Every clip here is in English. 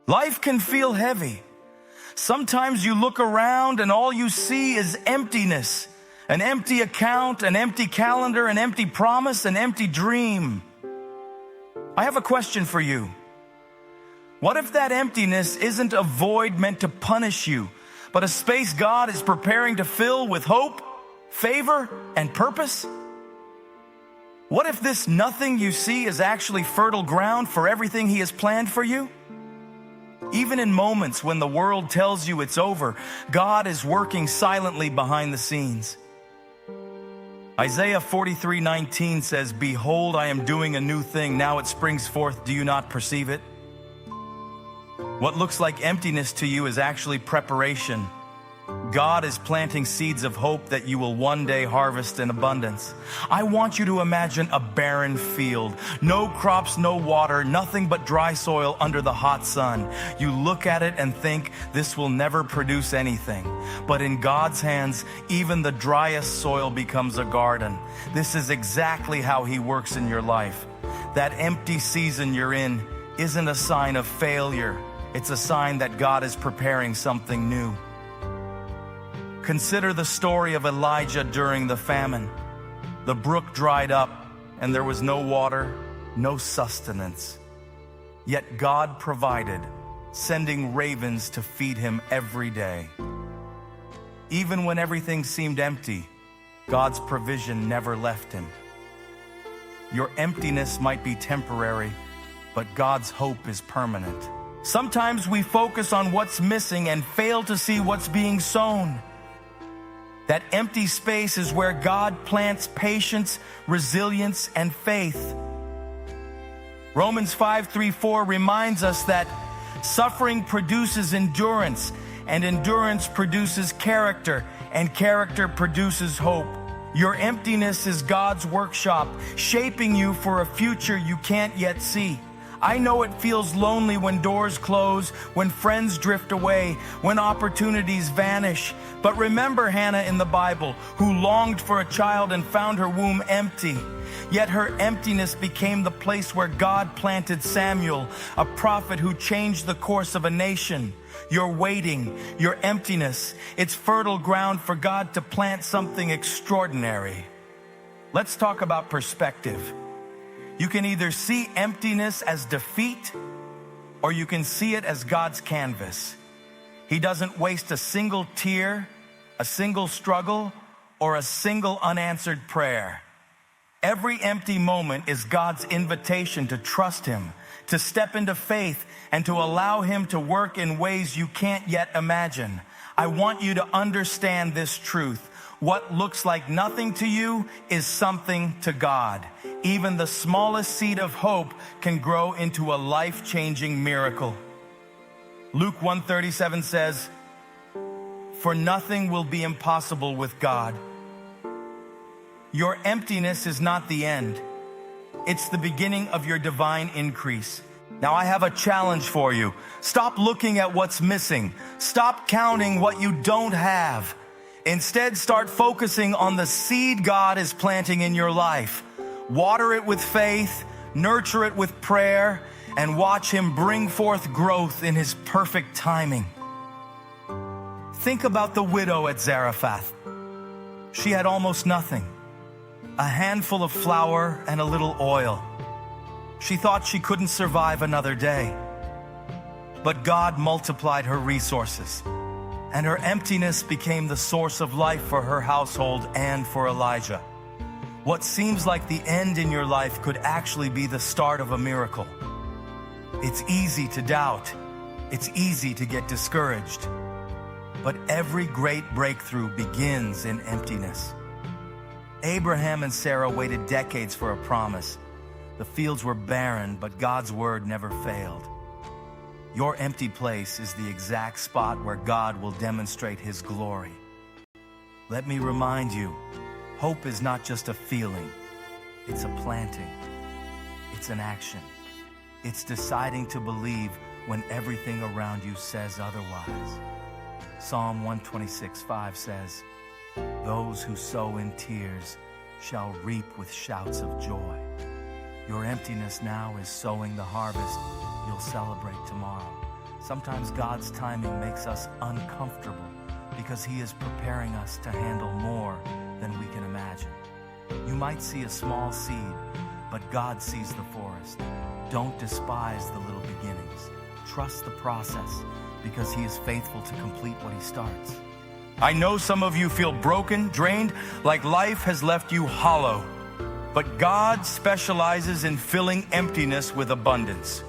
Life can feel heavy. Sometimes you look around and all you see is emptiness. An empty account, an empty calendar, an empty promise, an empty dream. I have a question for you. What if that emptiness isn't a void meant to punish you, but a space God is preparing to fill with hope, favor, and purpose? What if this nothing you see is actually fertile ground for everything He has planned for you? Even in moments when the world tells you it's over, God is working silently behind the scenes. Isaiah 43:19 says, "Behold, I am doing a new thing. Now it springs forth. Do you not perceive it?" What looks like emptiness to you is actually preparation. God is planting seeds of hope that you will one day harvest in abundance. I want you to imagine a barren field. No crops, no water, nothing but dry soil under the hot sun. You look at it and think, this will never produce anything. But in God's hands, even the driest soil becomes a garden. This is exactly how He works in your life. That empty season you're in isn't a sign of failure. It's a sign that God is preparing something new. Consider the story of Elijah during the famine. The brook dried up and there was no water, no sustenance. Yet God provided, sending ravens to feed him every day. Even when everything seemed empty, God's provision never left him. Your emptiness might be temporary, but God's hope is permanent. Sometimes we focus on what's missing and fail to see what's being sown. That empty space is where God plants patience, resilience, and faith. Romans 5:3-4 reminds us that suffering produces endurance, and endurance produces character, and character produces hope. Your emptiness is God's workshop, shaping you for a future you can't yet see. I know it feels lonely when doors close, when friends drift away, when opportunities vanish. But remember Hannah in the Bible, who longed for a child and found her womb empty. Yet her emptiness became the place where God planted Samuel, a prophet who changed the course of a nation. Your waiting, your emptiness, it's fertile ground for God to plant something extraordinary. Let's talk about perspective. You can either see emptiness as defeat, or you can see it as God's canvas. He doesn't waste a single tear, a single struggle, or a single unanswered prayer. Every empty moment is God's invitation to trust Him, to step into faith, and to allow Him to work in ways you can't yet imagine. I want you to understand this truth. What looks like nothing to you is something to God. Even the smallest seed of hope can grow into a life-changing miracle. Luke 1:37 says, "For nothing will be impossible with God." Your emptiness is not the end. It's the beginning of your divine increase. Now I have a challenge for you. Stop looking at what's missing. Stop counting what you don't have. Instead, start focusing on the seed God is planting in your life. Water it with faith, nurture it with prayer, and watch Him bring forth growth in His perfect timing. Think about the widow at Zarephath. She had almost nothing. A handful of flour and a little oil. She thought she couldn't survive another day. But God multiplied her resources, and her emptiness became the source of life for her household and for Elijah. What seems like the end in your life could actually be the start of a miracle. It's easy to doubt. It's easy to get discouraged. But every great breakthrough begins in emptiness. Abraham and Sarah waited decades for a promise. The fields were barren, but God's word never failed. Your empty place is the exact spot where God will demonstrate His glory. Let me remind you, hope is not just a feeling. It's a planting. It's an action. It's deciding to believe when everything around you says otherwise. Psalm 126:5 says, "Those who sow in tears shall reap with shouts of joy." Your emptiness now is sowing the harvest you'll celebrate tomorrow. Sometimes God's timing makes us uncomfortable because He is preparing us to handle more than we can imagine. You might see a small seed, but God sees the forest. Don't despise the little beginnings. Trust the process because He is faithful to complete what He starts. I know some of you feel broken, drained, like life has left you hollow. But God specializes in filling emptiness with abundance.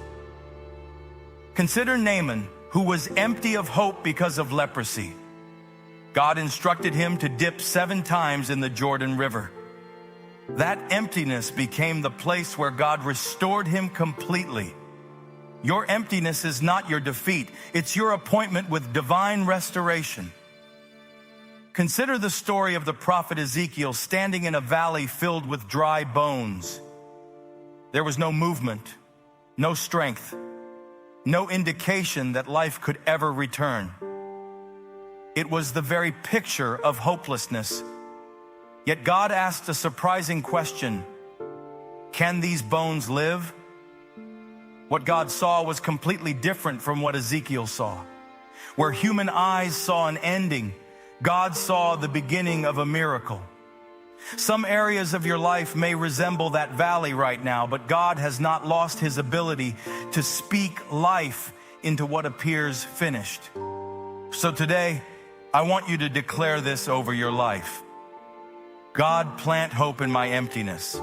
Consider Naaman, who was empty of hope because of leprosy. God instructed him to dip 7 times in the Jordan River. That emptiness became the place where God restored him completely. Your emptiness is not your defeat. It's your appointment with divine restoration. Consider the story of the prophet Ezekiel standing in a valley filled with dry bones. There was no movement, no strength, no indication that life could ever return. It was the very picture of hopelessness. Yet God asked a surprising question: can these bones live? What God saw was completely different from what Ezekiel saw. Where human eyes saw an ending, God saw the beginning of a miracle. Some areas of your life may resemble that valley right now, but God has not lost His ability to speak life into what appears finished. So today, I want you to declare this over your life. God, plant hope in my emptiness.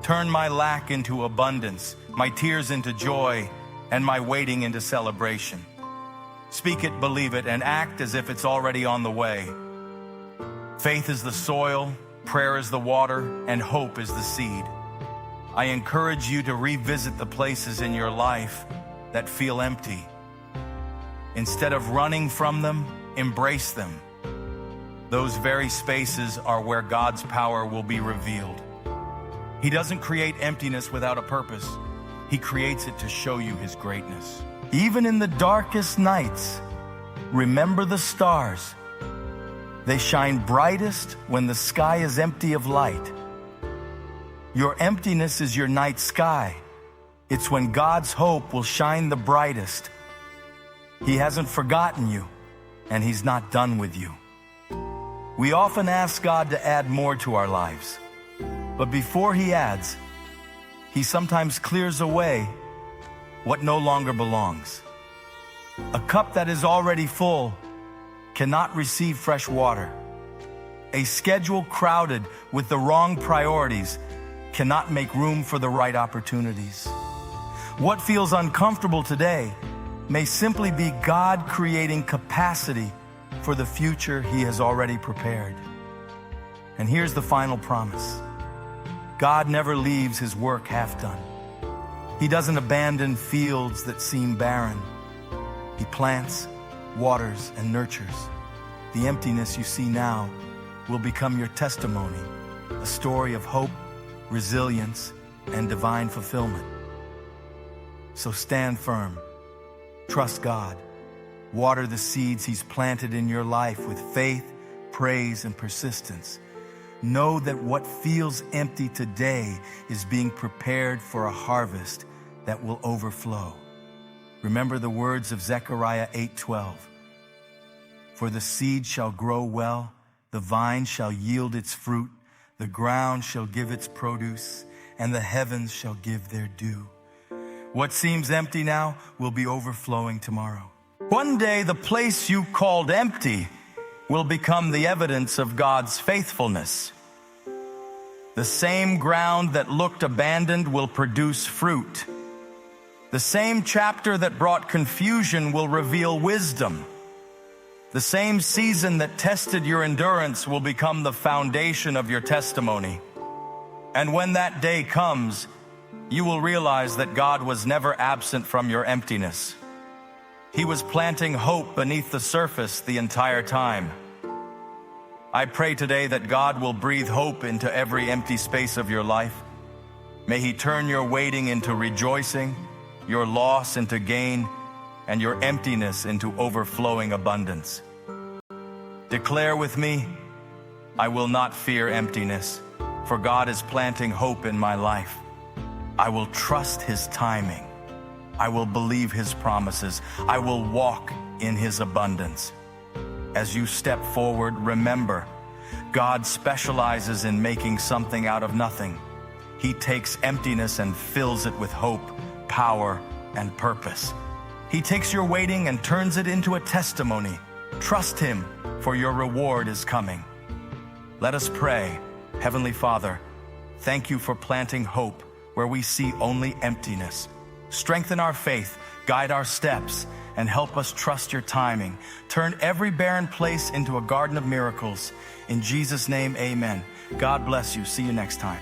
Turn my lack into abundance, my tears into joy, and my waiting into celebration. Speak it, believe it, and act as if it's already on the way. Faith is the soil, prayer is the water, and hope is the seed. I encourage you to revisit the places in your life that feel empty. Instead of running from them, embrace them. Those very spaces are where God's power will be revealed. He doesn't create emptiness without a purpose. He creates it to show you His greatness. Even in the darkest nights, remember the stars. They shine brightest when the sky is empty of light. Your emptiness is your night sky. It's when God's hope will shine the brightest. He hasn't forgotten you, and He's not done with you. We often ask God to add more to our lives, but before He adds, He sometimes clears away what no longer belongs. A cup that is already full cannot receive fresh water. A schedule crowded with the wrong priorities cannot make room for the right opportunities. What feels uncomfortable today may simply be God creating capacity for the future He has already prepared. And here's the final promise. God never leaves His work half done. He doesn't abandon fields that seem barren. He plants, waters, and nurtures. The emptiness you see now will become your testimony, a story of hope, resilience, and divine fulfillment. So stand firm, trust God, water the seeds He's planted in your life with faith, praise, and persistence. Know that what feels empty today is being prepared for a harvest that will overflow. Remember the words of Zechariah 8:12. For the seed shall grow well, the vine shall yield its fruit, the ground shall give its produce, and the heavens shall give their due. What seems empty now will be overflowing tomorrow. One day the place you called empty will become the evidence of God's faithfulness. The same ground that looked abandoned will produce fruit. The same chapter that brought confusion will reveal wisdom. The same season that tested your endurance will become the foundation of your testimony. And when that day comes, you will realize that God was never absent from your emptiness. He was planting hope beneath the surface the entire time. I pray today that God will breathe hope into every empty space of your life. May He turn your waiting into rejoicing, your loss into gain, and your emptiness into overflowing abundance. Declare with me, I will not fear emptiness, for God is planting hope in my life. I will trust His timing. I will believe his promises. I will walk in his abundance. As you step forward, remember, God specializes in making something out of nothing. He takes emptiness and fills it with hope, power, and purpose. He takes your waiting and turns it into a testimony. Trust him, for your reward is coming. Let us pray. Heavenly Father, thank you for planting hope where we see only emptiness. Strengthen our faith, guide our steps, and help us trust your timing. Turn every barren place into a garden of miracles. In Jesus' name, amen. God bless you. See you next time.